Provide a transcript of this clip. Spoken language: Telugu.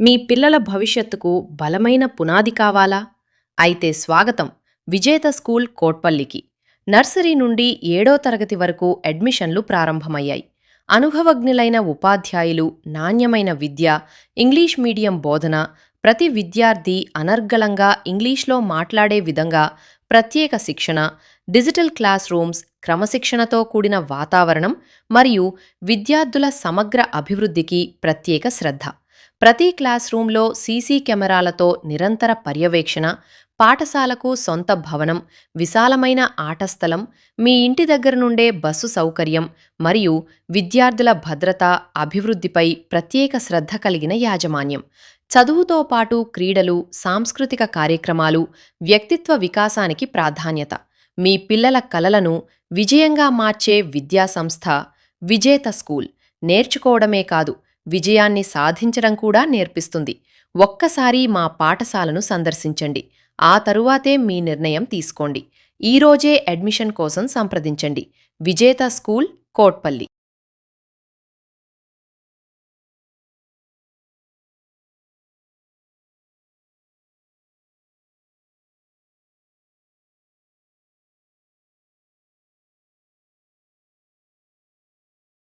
మీ పిల్లల భవిష్యత్తుకు బలమైన పునాది కావాలా? అయితే స్వాగతం విజేత స్కూల్ కోట్పల్లికి. నర్సరీ నుండి 7వ తరగతి వరకు అడ్మిషన్లు ప్రారంభమయ్యాయి. అనుభవజ్ఞులైన ఉపాధ్యాయులు, నాణ్యమైన విద్య, ఇంగ్లీష్ మీడియం బోధన, ప్రతి విద్యార్థి అనర్గళంగా ఇంగ్లీష్లో మాట్లాడే విధంగా ప్రత్యేక శిక్షణ, డిజిటల్ క్లాస్ రూమ్స్, క్రమశిక్షణతో కూడిన వాతావరణం మరియు విద్యార్థుల సమగ్ర అభివృద్ధికి ప్రత్యేక శ్రద్ధ. ప్రతి క్లాస్ రూంలో సీసీ కెమెరాలతో నిరంతర పర్యవేక్షణ, పాఠశాలకు సొంత భవనం, విశాలమైన ఆట స్థలం, మీ ఇంటి దగ్గర నుండే బస్సు సౌకర్యం మరియు విద్యార్థుల భద్రత, అభివృద్ధిపై ప్రత్యేక శ్రద్ధ కలిగిన యాజమాన్యం. చదువుతో పాటు క్రీడలు, సాంస్కృతిక కార్యక్రమాలు, వ్యక్తిత్వ వికాసానికి ప్రాధాన్యత. మీ పిల్లల కలలను విజయంగా మార్చే విద్యా సంస్థ విజేత స్కూల్. నేర్చుకోవడమే కాదు, విజయాన్ని సాధించడం కూడా నేర్పిస్తుంది. ఒక్కసారి మా పాఠశాలను సందర్శించండి. ఆ తరువాతే మీ నిర్ణయం తీసుకోండి. ఈరోజే అడ్మిషన్ కోసం సంప్రదించండి. విజేత స్కూల్, కోట్పల్లి.